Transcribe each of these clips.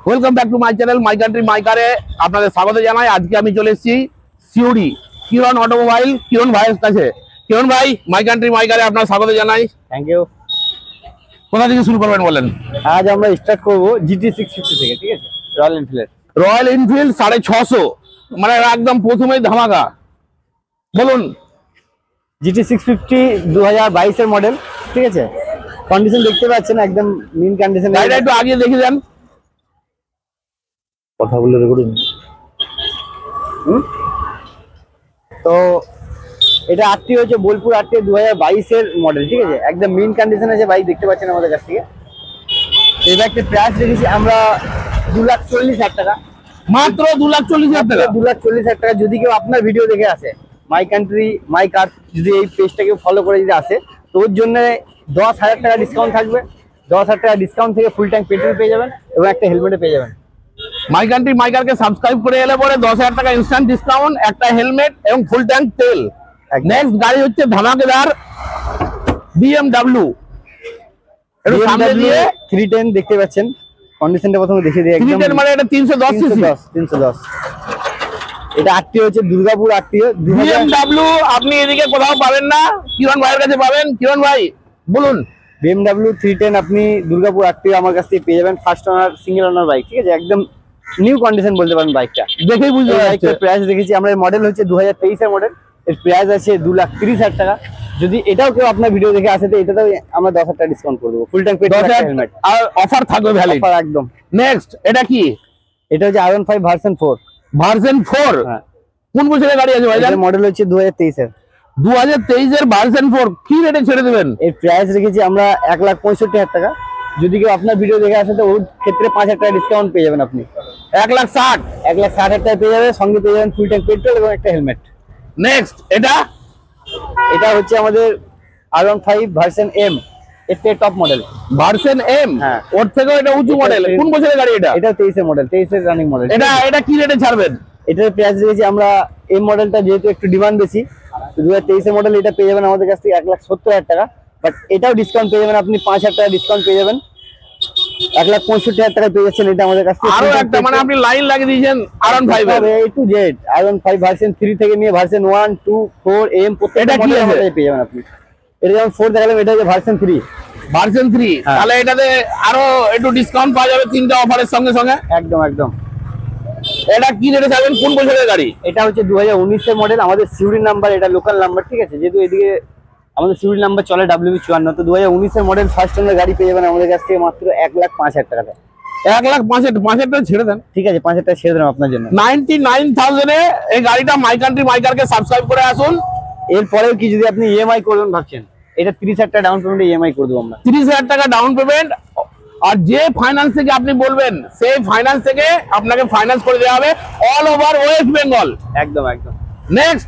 Welcome back to my channel my country my কারে আপনাদের স্বাগত জানাই। আজকে আমি চলে এসেছি সিউড়ি কিরণ অটোমোবাইল কিরণ ভাইয়ের কাছে। কিরণ ভাই, মাই কান্ট্রি মাই কারে আপনার স্বাগত জানাই। Thank you. কোথা থেকে শুরু করবেন বলেন? আজ আমরা স্টার্ট করব GT 650 থেকে, ঠিক আছে? Royal Enfield. রয়্যাল এনফিল্ড 650, মানে একদম প্রথমেই ধামাকা। বলুন। GT 650 2022 এর মডেল, ঠিক আছে? কন্ডিশন দেখতে পাচ্ছেন একদম মিন কন্ডিশন। গাড়িটা একটু আগে দেখে দেন, কথা বলে রেকর্ডিং। তো এটা আটটি হচ্ছে বোলপুর আটটি 2022 এর মডেল, ঠিক আছে? একদম মিন কন্ডিশন আছে বাইক, দেখতে পাচ্ছেন আমাদের কাছ থেকে। এই বাইকটার প্রাইস রেখেছি আমরা 2,40,000 টাকা, মাত্র 2,40,000 টাকা। 2,40,000 টাকা। যদি কেউ আপনার ভিডিও দেখে আসে, মাই কান্ট্রি মাই কার যদি এই পেজটাকে ফলো করে যদি আসে, তো ওর জন্য 10,000 টাকা ডিসকাউন্ট থাকবে। 10,000 টাকা ডিসকাউন্ট থেকে ফুল ট্যাঙ্ক পেট্রোল পেয়ে যাবেন এবং একটা হেলমেটে পেয়ে যাবেন। মাই কান্ট্রি মাই কারকে সাবস্ক্রাইব করে এলে পরে 10,000 টাকা ইনস্ট্যান্ট ডিসকাউন্ট, একটা হেলমেট এবং ফুল ট্যাঙ্ক তেল। নেক্সট গাড়ি হচ্ছে ধামাকেদার BMW। এটা সামনে দিয়ে 310 দেখতে পাচ্ছেন। কন্ডিশনটা প্রথমে দেখিয়ে দিই। একদম 310 মানে এটা 310 সিসি। 310। এটা আটটি হচ্ছে দুর্গাপুর আটটি। BMW আপনি এদিকে কোথাও পাবেন না, কিরণ ভাইয়ের কাছে পাবেন। কিরণ ভাই বলুন। BMW 310 আপনি দুর্গাপুর আটটি আমার কাছ থেকে পেয়ে যাবেন। ফার্স্ট ওনার, সিঙ্গেল ওনার বাইক, ঠিক আছে? একদম নিউ কন্ডিশন বলতে পারেন বাইকটা দেখেই বুঝতে পারছেন। প্রাইস রেখেছি আমরা, মডেল হচ্ছে 2023 এর মডেল। এর প্রাইস আছে 2,30,000 টাকা। যদি এটাও কেউ আপনার ভিডিও দেখে আসে তো এটাতেও আমরা 10,000 টাকা ডিসকাউন্ট করে দেবো। ফুল ট্যাঙ্ক পেট্রোল হেলমেট আর অফার থাকবে ভ্যালিড একদম। নেক্সট এটা কি? এটা হচ্ছে R15 ভার্সন 4। ভার্সন 4 কোন বছরের গাড়ি আছে ভাইজান? মডেল হচ্ছে 2023 এর। 2023 এর ভার্সন 4 কি রেটে ছেড়ে দেবেন? এর প্রাইস রেখেছি আমরা 1,65,000 টাকা। যদি কেউ আপনার ভিডিও দেখে আসে তো ওর ক্ষেত্রে 5,000 টাকা ডিসকাউন্ট পেয়ে যাবেন আপনি। 1,60,000 টাকা পেয়ে যাবে, সঙ্গে পেয়ে যাবেন ফুল ট্যাঙ্ক পেট্রোল এবং একটা হেলমেট। নেক্সট এটা হচ্ছে আমাদের R15 ভার্সন M। এর থেকে টপ মডেল ভার্সন M। হ্যাঁ, ওর থেকেও এটা উঁচু মডেল। কোন বছরের গাড়ি এটা? এটা 23 এর মডেল, 23 এর রানিং মডেল। এটা কি রেটে ছাড়বেন? এটার প্রাইস রেখেছি আমরা, এই মডেলটা যেহেতু একটু ডিমান্ড বেশি, 2023 এর মডেল, এটা পেয়ে যাবেন আমাদের কাছ থেকে 1,70,000 টাকা। বাট এটাও ডিসকাউন্ট পেয়ে যাবেন আপনি, 5,000 টাকা ডিসকাউন্ট পেয়ে যাবেন। 1,65,000 টাকা পেয়ে যাচ্ছেন এটা আমাদের কাছ থেকে। আরো একটা, মানে আপনি লাইন লাগিয়ে দিয়েছেন R15 এর A to Z। R15 version 3 থেকে নিয়ে ভার্সন 1, 2, 4, M প্রত্যেকটা মডেল আমাদের পেয়ে যাবেন আপনি। এটা যেমন 4 দেখালাম, এটা হচ্ছে ভার্সন 3। ভার্সন 3, তাহলে এটাতে আরো একটু ডিসকাউন্ট পাওয়া যাবে তিনটা অফারের সঙ্গে সঙ্গে। একদম একদম। এটা কি রেটে ছাড়বেন? কোন বছরের গাড়ি? এটা হচ্ছে 2019 এর মডেল। আমাদের সিউড়ি নাম্বার, এটা লোকাল নাম্বার, ঠিক আছে? যেহেতু এদিকে আমাদের সিউড়ি নাম্বার চলে WB54, তো 2019 এর মডেল ফার্স্ট ওনার গাড়ি পেয়ে যাবেন আমাদের কাছ থেকে মাত্র 1,05,000 টাকা। 1,05,000 টাকা ছেড়ে দেন, ঠিক আছে? 5,000 টাকা ছেড়ে দেন আপনার জন্য। 99,000 এ এই গাড়িটা মাই কান্ট্রি মাই কারকে সাবস্ক্রাইব করে আসুন। এরপরেও কি যদি আপনি EMI করবেন ভাবছেন, এটা 30,000 টাকা ডাউন পেমেন্টে EMI করে দেবো আমরা। 30,000 টাকা ডাউন পেমেন্ট, আর যে ফাইন্যান্স থেকে আপনি বলবেন সেই ফাইন্যান্স থেকে আপনাকে ফাইন্যান্স করে দেওয়া হবে অল ওভার ওয়েস্ট বেঙ্গল। একদম একদম। নেক্সট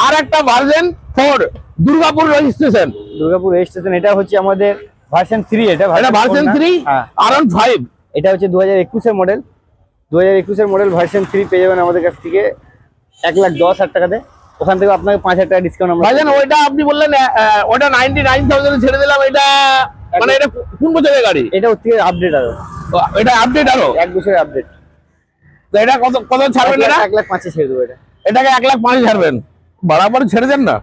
আর একটা version 4 Durgapur registration. Durgapur registration, এটা হচ্ছে আমাদের ভার্সন 3। এটা ভার্সন 3 R15। এটা হচ্ছে 2021 এর মডেল। 2021 এর মডেল ভার্সন 3 পেয়ে যাবেন আমাদের কাছ থেকে 1,10,000 টাকাতে। ওখান থেকে আপনাকে 5,000 টাকা ডিসকাউন্ট আমরা। ভাইজান ওইটা আপনি বললেন ওটা 99,000 এ ছেড়ে দিলাম, এটা মানে এটা কোন বছরের গাড়ি? এটা ওর থেকে আপডেট আরো, এটা আপডেট আরো 1 বছরের আপডেট। তো এটা কত ছাড়বেন? এটা 1,05,000 ছেড়ে দেবো। এটাকে 1,05,000 ছাড়বেন, বাড়াবার ছেড়ে দেন না,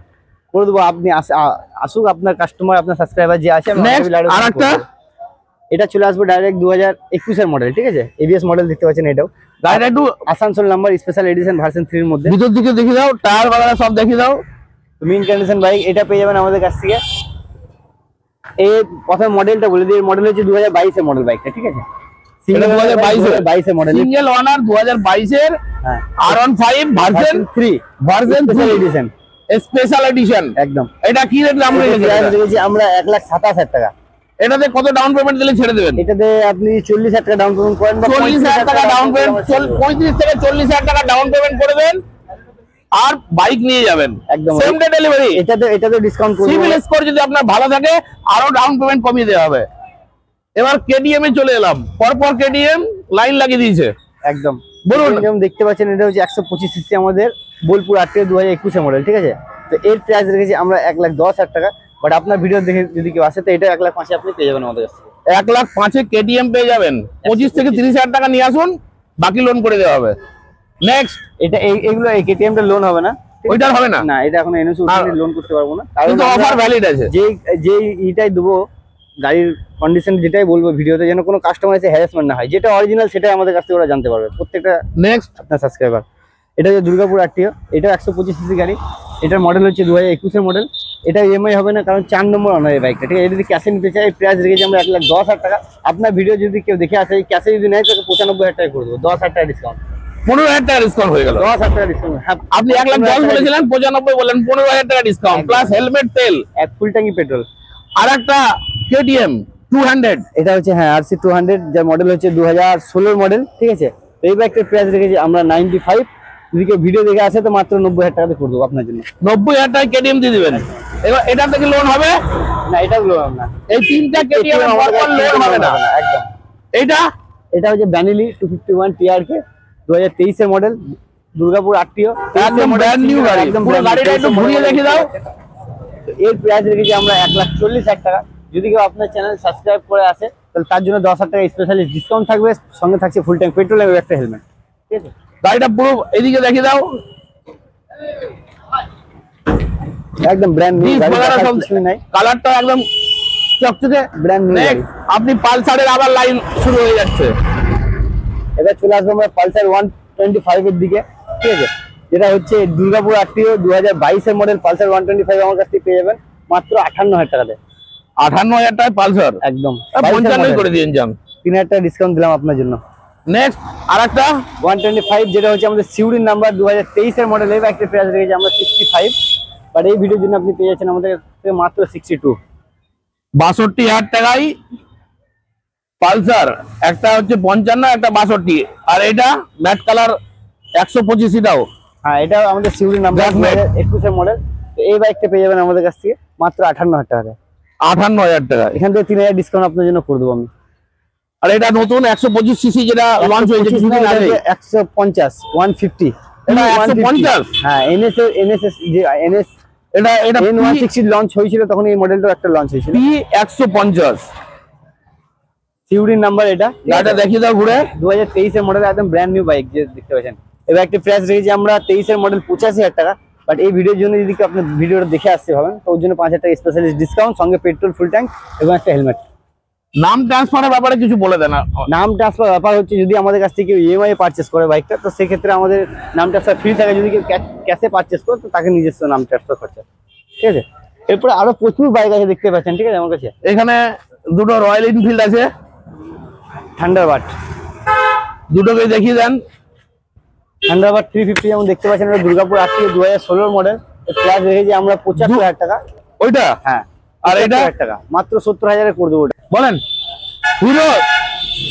করে দেবো। আপনি আসুক, আপনার কাস্টমার, আপনার সাবস্ক্রাইবার যে আছে। আরেকটা, এটা চলে আসবে ডাইরেক্ট 2021 এর মডেল, ঠিক আছে? ABS মডেল দেখতে পাচ্ছেন। এটাও গাড়িটা একটু Asansol number, special edition version 3 এর মধ্যে। ভিতর দিকে দেখে দাও, টায়ার বাগারা সব দেখে দাও, মিন কন্ডিশন বাইক। এটা পেয়ে যাবেন আমাদের কাছ থেকে। এই প্রথম মডেলটা বলে দিই, মডেল হচ্ছে 2022 এর মডেল বাইকটা, ঠিক আছে? সিঙ্গেল 2022 এর মডেল, সিঙ্গেল ওনার 2022 এর R15 version 3 addition, special edition. একদম। এটা কি রেট দাম রেখেছি আমরা? 1,27,000 টাকা। এটাতে কত ডাউন পেমেন্ট দিলে ছেড়ে দেবেন? এটাতে আপনি 40,000 টাকা ডাউন পেমেন্ট করেন, 40,000 টাকা ডাউন পেমেন্ট, 35 থেকে 40,000 টাকা ডাউন পেমেন্ট করে দেন আর বাইক নিয়ে যাবেন একদম সেম ডে ডেলিভারি। এটাতে ডিসকাউন্ট করব। সিভিল স্কোর যদি আপনার ভালো থাকে আরো ডাউন পেমেন্ট কমিয়ে দেওয়া হবে। এবার KTM এ চলে এলাম, পরপর KTM লাইন লাগিয়ে দিয়েছে। একদম বলুন। যেমন দেখতে পাচ্ছেন, এটা হচ্ছে 125 সিসি আমাদের বোলপুর 8 2021 এর মডেল, ঠিক আছে? তো এর প্রাইস রেখেছি আমরা 1,10,000 টাকা। বাট আপনার ভিডিও দেখে যদি কেউ আসে তো এটা 1,05,000 আপনি পেয়ে যাবেন আমাদের কাছ থেকে। 1,05,000 KTM পেয়ে যাবেন। 25 থেকে 30,000 টাকা নিয়ে আসুন, বাকি লোন করে দেওয়া হবে। নেক্সট, এটা এইগুলো এই কেটিএমটা লোন হবে না, ওইটার হবে না, না এটা এখন এনওসি লোন করতে পারবো না, কিন্তু অফার ভ্যালিড আছে। যে এইটাই দেবো গাড়ির কন্ডিশন যেটাই বলবো ভিডিওতে, যেন কোনো কাস্টমার এসে হ্যারাসমেন্ট না হয়, যেটা অরিজিনাল সেটাই আমাদের কাছ থেকে ওরা জানতে পারবে প্রত্যেকটা নেক্সট, আপনার সাবস্ক্রাইবার। এটা হচ্ছে দুর্গাপুর আরটিও, এটা 125 সিসি গাড়ি, এটার মডেল হচ্ছে 2021-এর মডেল। এটা ইএমআই হবে না, কারণ 4 নম্বর অনার এই বাইকটা, ঠিক আছে। এটা যদি ক্যাশে নিতে চাই প্রাইস রেখেছি আমরা 1,10,000 টাকা। আপনার ভিডিও যদি কেউ দেখে আসে ক্যাশে যদি নেয় তাকে 95,000 টাকা করে দেবো, 10,000 টাকা ডিসকাউন্ট, 15,000 টাকা ডিসকাউন্ট হয়ে গেল। 10,000 টাকা ডিসকাউন্ট। আপনি 1,10,000 বলেছিলেন, 95 বলেন, 15,000 টাকা ডিসকাউন্ট প্লাস হেলমেট, তেল, এক ফুল ট্যাঙ্কি পেট্রোল। আর একটা KTM 200, এটা হচ্ছে হ্যাঁ RC 200, যার মডেল হচ্ছে 2016 মডেল, ঠিক আছে। তো এই বাইকটার প্রাইস রেখেছি আমরা 95। যদি কেউ ভিডিও দেখে আসে তো মাত্র 90,000 টাকাতে করে দেবো আপনার জন্য। 90,000 টাকা KTM দিয়ে দিবেন। এবার এটা থেকে লোন হবে না, এটা লোন না, এই তিনটা KTM এর পর লোন হবে না একদম। এটা হচ্ছে ভ্যানিলি 251 TRK 2023-এর মডেল, দুর্গাপুর আরটিও, একদম ব্র্যান্ড নিউ গাড়ি। পুরো গাড়িটা একটু ঘুরিয়ে দেখে দাও। এর প্রাইস রেখেছি আমরা 1,40,000 টাকা। যদি কেউ আপনার চ্যানেল সাবস্ক্রাইব করে আসে তাহলে তার জন্য 10,000 টাকা স্পেশালি ডিসকাউন্ট থাকবে, সঙ্গে থাকছে ফুল ট্যাঙ্ক পেট্রোল এবং একটা হেলমেট, ঠিক আছে। গাড়িটা পুরো এদিকে দেখে দাও, একদম ব্র্যান্ড নিউ গাড়ি, কিছুই নাই, কালারটা একদম চকচকে ব্র্যান্ড নিউ গাড়ি। আপনি পালসারের আবার লাইন শুরু হয়ে যাচ্ছে। এবার চলে আসবো আমরা পালসার 125 এর দিকে, ঠিক আছে। যেটা হচ্ছে দুর্গাপুর আরটিও 2022-এর মডেল পালসার 125 আমার কাছ থেকে পেয়ে যাবেন মাত্র 58,000 টাকাতে। 58,000 টাকায় পালসার, একদম 55 করে দিয়ে যান, 3,000 টাকা ডিসকাউন্ট দিলাম আপনার জন্য। নেক্সট আরেকটা 125, যেটা হচ্ছে আমাদের সিউরির নাম্বার 2023-এর মডেল। এই বাইকটার প্রাইস রেখেছি আমরা 65, বাট এই ভিডিওর জন্য আপনি পেয়ে যাচ্ছেন আমাদের থেকে মাত্র 62। 62,000 টাকায় পালসার, একটা হচ্ছে 55, একটা 62, আর এটা ম্যাট কালার 125 সিটাও। হ্যাঁ, এটা আমাদের সিউরির নাম্বার 2021-এর মডেল। তো এই বাইকটা পেয়ে যাবেন আমাদের কাছ থেকে মাত্র 58,000 টাকা। 58,000 টাকা, এখান থেকে 3,000 ডিসকাউন্ট আপনার জন্য করে দেবো আমি। আর এটা নতুন 125 সিসি যেটা লঞ্চ হয়েছে কিছুদিন আগে, 150 150, এটা 150। হ্যাঁ, এনএস যে এনএস, এটা N160 লঞ্চ হয়েছিল তখন এই মডেলটাও একটা লঞ্চ হয়েছিল, P150 সিউরির নাম্বার। এটা গাড়িটা দেখিয়ে দাও ঘুরে। 2023-এর মডেল, একদম ব্র্যান্ড নিউ বাইক যে দেখতে পাচ্ছেন। এবার একটা প্রাইস রেখেছি আমরা 23-এর মডেল 85,000 টাকা। বাট এই ভিডিওর জন্য যদি আপনি ভিডিওটা দেখে আসতে হবেন তো ওর জন্য 5,000 টাকা স্পেশালি ডিসকাউন্ট, সঙ্গে পেট্রোল ফুল ট্যাঙ্ক এবং একটা হেলমেট। নাম ট্রান্সফারের ব্যাপারে কিছু বলে দেন। নাম ট্রান্সফার ব্যাপার হচ্ছে যদি আমাদের কাছ থেকে কেউ ইএমআই পারচেস করে বাইকটা, তো সেক্ষেত্রে আমাদের নাম ট্রান্সফার ফ্রি থাকে। যদি কেউ ক্যাশে পারচেস করে তো তাকে নিজস্ব নাম ট্রান্সফার খরচা, ঠিক আছে। এরপরে আরো প্রচুর বাইক আছে দেখতে পাচ্ছেন, ঠিক আছে। আমার কাছে এখানে দুটো রয়্যাল এনফিল্ড আছে, থান্ডারবার্ড, দুটোকে দেখিয়ে দেন। থান্ডারবার্ড 350 যেমন দেখতে পাচ্ছেন, এটা দুর্গাপুর আরটিও 2016 মডেল। প্রাইস রেখেছি আমরা 75,000 টাকা। ওইটা হ্যাঁ, আর এটা টাকা মাত্র 70,000-এ করে দেবো। বলেন hero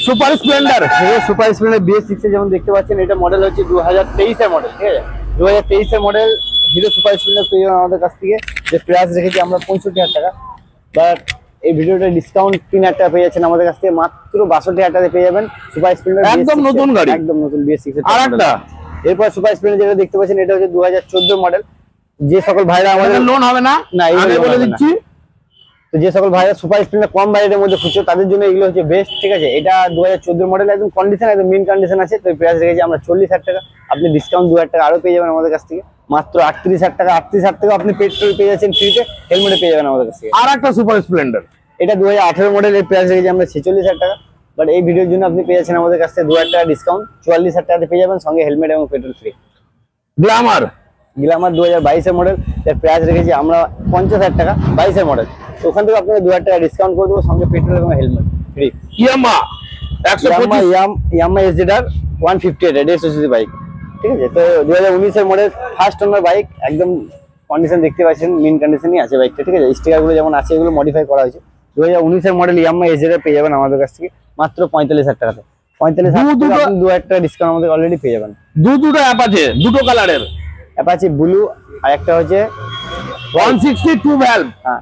super Splendor, hero super Splendor BS6 যেমন দেখতে পাচ্ছেন, এটা মডেল হচ্ছে 2023-এর মডেল, ঠিক আছে। 2023-এর মডেল হিরো সুপার স্প্লেন্ডার পেয়ে যাবেন আমাদের কাছ থেকে, যে প্রাইস রেখেছি আমরা 65,000 টাকা। বাট এই ভিডিওটা ডিসকাউন্ট 3,000 টাকা পেয়ে যাচ্ছেন আমাদের কাছ থেকে, মাত্র 62,000 টাকায় পেয়ে যাবেন সুপার স্প্লেন্ডার, একদম নতুন গাড়ি, একদম নতুন BS6 এর। আর একটা এরপর সুপার স্প্লেন্ডার যেটা দেখতে পাচ্ছেন, এটা হচ্ছে 2014 মডেল। যে সকল ভাইরা আমাদের লোন হবে না, আগে বলে দিচ্ছি, তো যে সকল ভাইরা সুপার স্প্লেন্ডার কম বাজেটের মধ্যে খুঁজছো তাদের জন্য এগুলো হচ্ছে বেস্ট, ঠিক আছে। এটা 2014 মডেল, একদম কন্ডিশন, একদম মিন কন্ডিশন আছে। তো প্রাইস রেখেছি আমরা 40,000 টাকা। আপনি ডিসকাউন্ট 2,000 টাকা আরো পেয়ে যাবেন আমাদের কাছ থেকে, মাত্র 38,000 টাকা। 38,000 টাকা আপনি পেট্রোল পেয়ে যাচ্ছেন ফ্রিতে, হেলমেটে পেয়ে যাবেন আমাদের কাছ থেকে। আর একটা সুপার স্প্লেন্ডার, এটা 2018 মডেল, এর প্রাইস রেখেছি আমরা 46,000 টাকা। বাট এই ভিডিওর জন্য আপনি পেয়ে যাচ্ছেন আমাদের কাছ থেকে 2,000 টাকা ডিসকাউন্ট, 44,000 টাকাতে পেয়ে যাবেন, সঙ্গে হেলমেট এবং পেট্রোল ফ্রি। গ্ল্যামার 2022-এর মডেল, এর প্রাইস রেখেছি আমরা 50,000 টাকা। 22-এর মডেল, তো ওখান থেকে আপনাকে 2,000 টাকা ডিসকাউন্ট করে দেবো, সঙ্গে পেট্রোল এবং হেলমেট ফ্রি। ইয়ামা 125, ইয়ামা SZR 158 150cc বাইক, ঠিক আছে। তো 2019-এর মডেল ফার্স্ট ওনার বাইক, একদম কন্ডিশন দেখতে পাচ্ছেন মিন কন্ডিশনই আছে বাইকটা, ঠিক আছে। স্টিকার গুলো যেমন আছে এগুলো মডিফাই করা হয়েছে। 2019-এর মডেল ইয়ামা SZR পেয়ে যাবেন আমাদের কাছ থেকে মাত্র 45,000 টাকাতে। 45,000 টাকা আপনি 2,000 টাকা ডিসকাউন্ট আমাদের অলরেডি পেয়ে যাবেন। দুটো অ্যাপ আছে, দুটো কালারের, অ্যাপাচি ব্লু আর একটা হচ্ছে 162 ভ্যালভ। হ্যাঁ,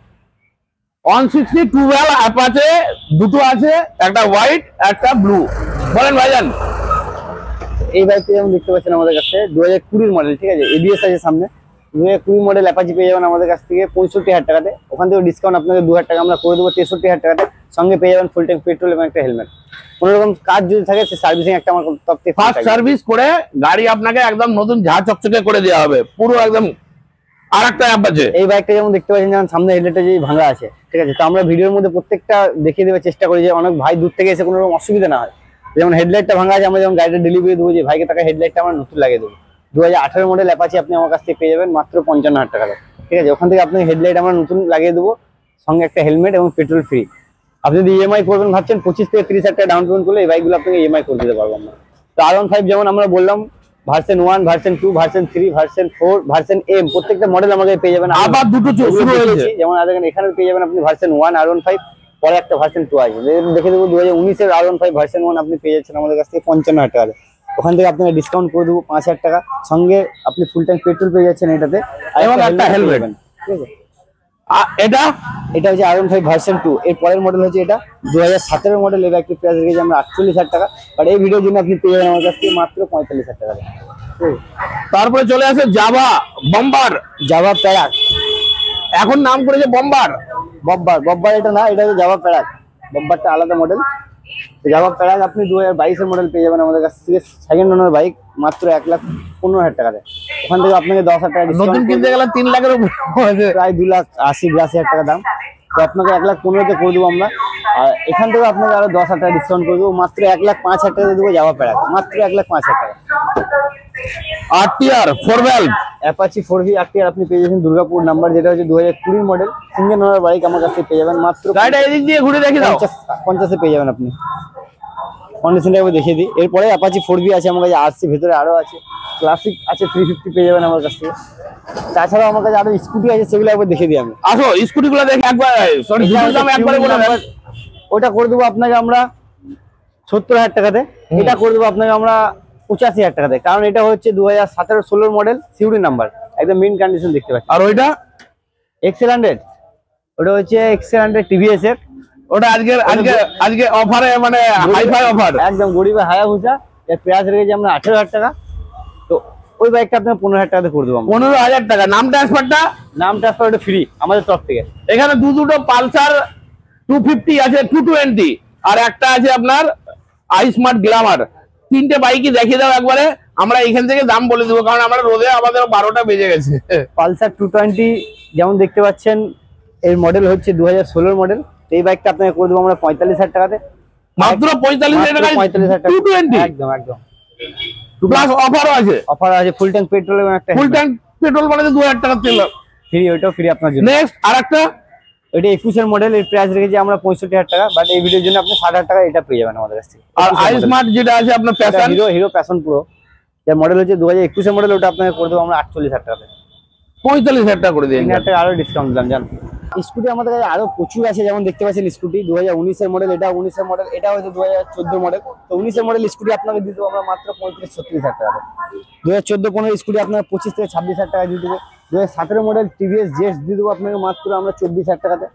162 ভ্যালভ অ্যাপ আছে, দুটো আছে, একটা হোয়াইট একটা ব্লু। বলেন ভাইজান। এই বাইকটা যেমন দেখতে পাচ্ছেন আমাদের কাছে 2020-এর মডেল, ঠিক আছে। ABS আছে সামনে, 2020 মডেল অ্যাপাচি পেয়ে যাবেন আমাদের কাছ থেকে 65,000 টাকাতে। ওখান থেকে ডিসকাউন্ট আপনাকে 2,000 টাকা আমরা করে দেবো 63,000 টাকাতে। সঙ্গে পেয়ে যাবেন ফুল ট্যাঙ্ক পেট্রোল এবং একটা হেলমেট। কোনো রকম কাজ যদি থাকে সে সার্ভিসিং একটা আমার তরফ থেকে ফার্স্ট সার্ভিস করে গাড়ি আপনাকে একদম নতুন ঝাঁ চকচকে করে দেওয়া হবে, পুরো একদম আরেকটা অ্যাপাচি। এই বাইকটা যেমন দেখতে পাচ্ছেন, যেমন সামনে হেডলাইটটা যে ভাঙা আছে, ঠিক আছে, তো আমরা ভিডিওর মধ্যে প্রত্যেকটা দেখিয়ে দেওয়ার চেষ্টা করি যে অনেক ভাই দূর থেকে এসে কোনো রকম অসুবিধা না হয়। যেমন হেডলাইটটা ভাঙা আছে, আমরা যেমন গাড়িটা ডেলিভারি দেবো যে ভাইকে তাকে হেডলাইটটা আমরা নতুন লাগিয়ে দেবো। 2018 মডেল অ্যাপাচি আপনি আমার কাছ থেকে পেয়ে যাবেন মাত্র 55,000 টাকাতে, ঠিক আছে। ওখান থেকে আপনি হেডলাইট আমরা নতুন লাগিয়ে দেবো, সঙ্গে একটা হেলমেট এবং পেট্রোল ফ্রি। আপনি যদি ইএমআই করবেন ভাবছেন 25 থেকে 30,000 টাকা ডাউন পেমেন্ট করলে এই বাইকগুলো আপনাকে ইএমআই করে দিতে পারবো আমরা। তো R15 যেমন আমরা বললাম version 1, version 2, version 3, version 4, version M প্রত্যেকটা মডেল আমাদের পেয়ে যাবেন। আবার দুটো শুরু হয়েছে, যেমন এখানে পেয়ে যাবেন আপনি ভার্সন 1 R15, পরে একটা ভার্সন 2 আছে। দেখে দেবো 2019 এর R15 ভার্সন 1 আপনি পেয়ে যাচ্ছেন আমাদের কাছ থেকে 55,000 টাকা। ওখান থেকে আপনাকে ডিসকাউন্ট করে দেবো 5,000 টাকা, সঙ্গে আপনি ফুল ট্যাঙ্ক পেট্রোল পেয়ে যাচ্ছেন এটাতে, এবং একটা হেলমেট, ঠিক আছে। এটা হচ্ছে R15 ভার্সন 2। এর পরের মডেল হচ্ছে এটা 2017 মডেল। এই বাইকটির প্রাইস রেখেছি আমরা 48,000 টাকা, বাট এই ভিডিওর জন্য আপনি পেয়ে যাবেন আমার কাছ থেকে মাত্র 45,000 টাকা। তারপরে চলে আসে জাভা বম্বার, জাভা প্যারাক, এখন নাম করেছে বম্বার। বব্বার এটা না, এটা হচ্ছে জাভা প্যারাক। বব্বারটা আলাদা মডেল। জাভা প্যারাক আপনি 2022 এর মডেল পেয়ে যাবেন আমাদের কাছ থেকে সেকেন্ড ওনার বাইক মাত্র 1,15,000 টাকাতে। ওখান থেকে আপনাকে 10,000 টাকা নতুন ডিসকাউন্ট কিনতে গেলে 3 লাখের উপর, প্রায় 2,80,82,000 টাকা দাম। তো আপনাকে 1,15,000 করে দেবো আমরা। আর এখান থেকে আপনাকে আরো 10,000 টাকা ডিসকাউন্ট করে দেবো, মাত্র 1,05,000 টাকা দেবো জাভা প্যারাক, মাত্র 1,05,000 টাকা। RTR 4 valve Apache 4V RTR আপনি পেয়ে যাবেন দুর্গাপুর নাম্বার, যেটা হচ্ছে 2020 মডেল সিঙ্গেল ওনার বাইক আমার কাছে পেয়ে যাবেন মাত্র গাড়িটা এদিক দিয়ে ঘুরে দেখে দাও। 50 পেয়ে যাবেন আপনি। কন্ডিশনটা একবার দেখিয়ে দিই। এরপরে অ্যাপাচি 4V আছে আমার কাছে, RC ভেতরে আরো আছে, ক্লাসিক আছে 350 পেয়ে যাবেন আমার কাছ থেকে। তাছাড়াও আমার কাছে আরো স্কুটি আছে, সেগুলো একবার দেখিয়ে দিই আমি। আসো স্কুটি গুলো দেখে একবার, সরি দাম একবারে বলে দেন। ওটা করে দেবো আপনাকে আমরা 70,000 টাকাতে। এটা করে দেবো আপনাকে আমরা 85,000 টাকাতে, কারণ এটা হচ্ছে 2017-16 মডেল সিউডি নাম্বার, একদম মেইন কন্ডিশন দেখতে পাচ্ছেন। আর ওইটা XL100, ওটা হচ্ছে XL100 TVS এর। ওটা আজকে অফারে, মানে হাইফাই অফার, একদম গরিবে হায়াবুসা। এর প্রাইস রেখেছি আমরা 18,000 টাকা। তো ওই বাইকটা আপনাকে 15,000 টাকাতে করে দেবো। 15,000 টাকা। নাম ট্রান্সফারটা, নাম ট্রান্সফার ওটা ফ্রি আমাদের তরফ থেকে। এখানে দুটো পালসার 250 আছে, 220, আর একটা আছে আপনার আইস্মার্ট গ্ল্যামার। তিনটে বাইকই দেখিয়ে দাও একবারে, আমরা এখান থেকে দাম বলে দেবো, কারণ আমরা রোদে আমাদের 12টা বেজে গেছে। পালসার 220 যেমন দেখতে পাচ্ছেন, এর মডেল হচ্ছে 2016 মডেল। এই বাইকটা আপনাকে করে দেবো আমরা 45,000 টাকাতে, মাত্র 45,000 টাকা। 45,000 টাকা 220 একদম একদম। প্লাস অফারও আছে, অফার আছে ফুল ট্যাঙ্ক পেট্রোল এবং একটা ফুল ট্যাঙ্ক পেট্রোল মানে 2,000 টাকা তেল ফ্রি, ওইটাও ফ্রি আপনার জন্য। নেক্সট আরেকটা, এটা 21 এর মডেল। এর প্রাইস রেখেছি আমরা 65,000 টাকা, বাট এই ভিডিওর জন্য আপনি 60,000 টাকা এটা পেয়ে যাবেন আমাদের কাছ থেকে। আর আইস্মার্ট যেটা আছে আপনার প্যাশন, হিরো প্যাশন প্রো, যার মডেল হচ্ছে 2021 এর মডেল, ওটা আপনাকে করে দেবো আমরা 48,000 টাকাতে। 45,000 টাকা করে দিন। 3,000 টাকা আরো ডিসকাউন্ট দিলাম জান। স্কুটি আমাদের কাছে আরো প্রচুর আছে, যেমন দেখতে পাচ্ছেন স্কুটি 2019 এর মডেল, এটা 19 এর মডেল, এটা হচ্ছে 2014 মডেল। তো 19 এর মডেল স্কুটি আপনাকে দিয়ে দেবো আমরা মাত্র 35-36,000 টাকা। 2014-15 স্কুটি আপনার 25 থেকে 26,000 টাকা দিয়ে দেবো। 2017 মডেল TVS জেটস দিয়ে দেবো আপনাকে মাত্র আমরা 24,000 টাকাতে।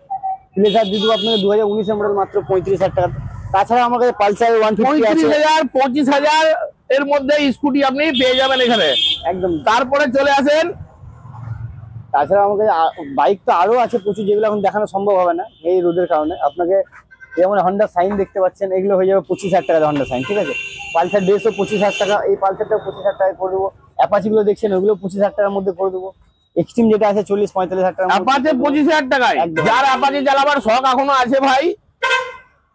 প্লেজার দিয়ে দেবো আপনাকে 2019 এর মডেল মাত্র 35,000 টাকাতে। তাছাড়া আমাকে পালসার 150 আছে। 35,000 25,000 এর মধ্যে স্কুটি আপনি পেয়ে যাবেন এখানে একদম। তারপরে চলে আসেন, তাছাড়া আমাকে বাইক তো আরো আছে প্রচুর, যেগুলো এখন দেখানো সম্ভব হবে না এই রোদের কারণে। আপনাকে যেমন হন্ডা সাইন দেখতে পাচ্ছেন, এগুলো হয়ে যাবে 25,000 টাকা হন্ডা সাইন, ঠিক আছে। পালসার 150 25,000 টাকা, এই পালসারটাও 25,000 টাকা করে দেবো। অ্যাপাচি গুলো দেখছেন, ওগুলো 25,000 টাকার মধ্যে করে দেবো। এক্সট্রিম যেটা আছে 40-45,000 টাকা। অ্যাপাচি 25,000 টাকায়। একদম। যার অ্যাপাচি চালাবার শখ এখনো আছে ভাই,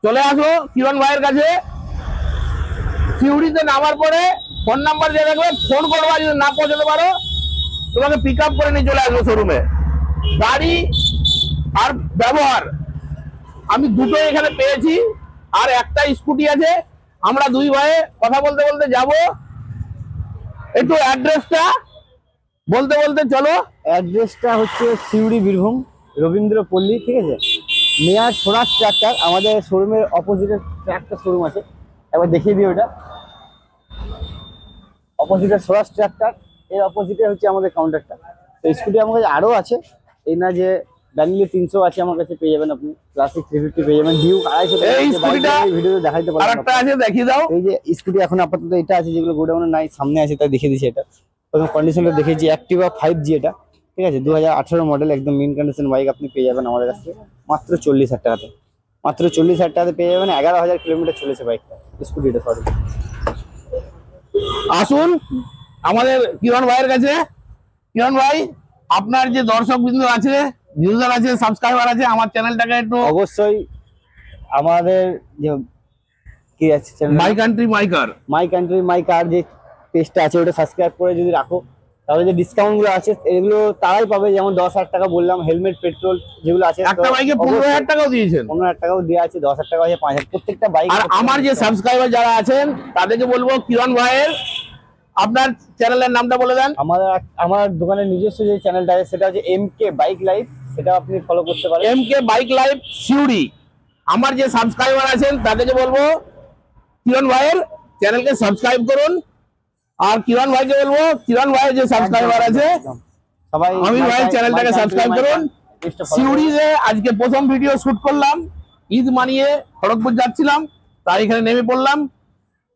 চলে আসো কিরণ ভাইয়ের কাছে। সিউড়িতে নামার পরে ফোন নাম্বার দিয়ে রাখবে, ফোন করবা, যদি না পৌঁছাতে পারো তোমাকে পিক আপ করে নিয়ে চলে আসবো শোরুমে। গাড়ি আর ব্যবহার আমি দুটো এখানে পেয়েছি, আর একটা স্কুটি আছে। আমরা দুই ভাইয়ে কথা বলতে বলতে যাব। একটু অ্যাড্রেসটা বলতে বলতে চলো। অ্যাড্রেসটা হচ্ছে সিউড়ি বীরভূম রবীন্দ্রপল্লী, ঠিক আছে। মেয়ার সোনাস ট্রাক্টর, আমাদের শোরুমের অপোজিটে ট্রাক্টর শোরুম আছে, একবার দেখিয়ে দিই। ওটা অপোজিটে সোনাস ট্রাক্টর, এর অপোজিটে হচ্ছে আমাদের কাউন্টারটা। তো স্কুটি আমার কাছে আরও আছে, এই না যে ব্যাঙ্গলি 300 আছে আমার কাছে পেয়ে যাবেন আপনি, ক্লাসিক 350 পেয়ে যাবেন, ডিউ 250 ভিডিওতে দেখাইতে পারবেন। আরেকটা আছে দেখিয়ে দাও। এই যে স্কুটি এখন আপাতত এটা আছে, যেগুলো গোডাউনে নাই, সামনে আছে তাই দেখিয়ে দিচ্ছি। এটা প্রথম কন্ডিশনটা দেখেছি, অ্যাক্টিভা 5G এটা, ঠিক আছে 2018 মডেল একদম মিন কন্ডিশন বাইক আপনি পেয়ে যাবেন আমাদের কাছ থেকে মাত্র 40,000 টাকাতে। মাত্র 40,000 টাকাতে পেয়ে যাবেন। 11,000 কিলোমিটার চলেছে বাইকটা, স্কুটিটা সরি। আসুন আমাদের কিরণ ভাইয়ের কাছে। কিরণ ভাই, আপনার যে দর্শক বিন্দু আছে, ইউজার আছে, সাবস্ক্রাইবার আছে, আমার চ্যানেলটাকে একটু অবশ্যই আমাদের যে কি আছে my country my car, my country my কার যে পেজটা আছে ওটা সাবস্ক্রাইব করে যদি রাখো, তাহলে যে ডিসকাউন্ট গুলো আছে এগুলো তারাই পাবে। যেমন 10,000 টাকা বললাম, হেলমেট পেট্রোল যেগুলো আছে, একটা বাইকে 15,000 টাকাও দিয়েছেন। 15,000 টাকাও দেওয়া আছে, 10,000 টাকা আছে, 5,000 প্রত্যেকটা বাইক। আর আমার যে সাবস্ক্রাইবার যারা আছেন তাদেরকে বলবো কিরণ ভাইয়ের আপনার চ্যানেলের নামটা বলে দেন। আমার দোকানের নিজস্ব যে চ্যানেলটা আছে সেটা হচ্ছে এমকে বাইক লাইফ, সেটা আপনি ফলো করতে পারেন। এমকে বাইক লাইফ সিউড়ি। আমার যে সাবস্ক্রাইবার আছেন তাদেরকে বলবো কিরণ ভাইয়ের চ্যানেলকে সাবস্ক্রাইব করুন। আর কিরণ ভাইকে বলবো কিরণ ভাইয়ের যে সাবস্ক্রাইবার আছে সবাই আমির ভাইয়ের চ্যানেলটাকে সাবস্ক্রাইব করুন। সিউড়িতে আজকে প্রথম ভিডিও শুট করলাম, ঈদ মানিয়ে খড়গপুর যাচ্ছিলাম, তাই এখানে নেমে পড়লাম।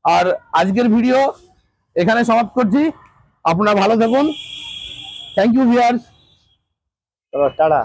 আর আজকের ভিডিও এখানে সমাপ্ত করছি। আপনারা ভালো থাকুন। Thank you viewers. টাটা।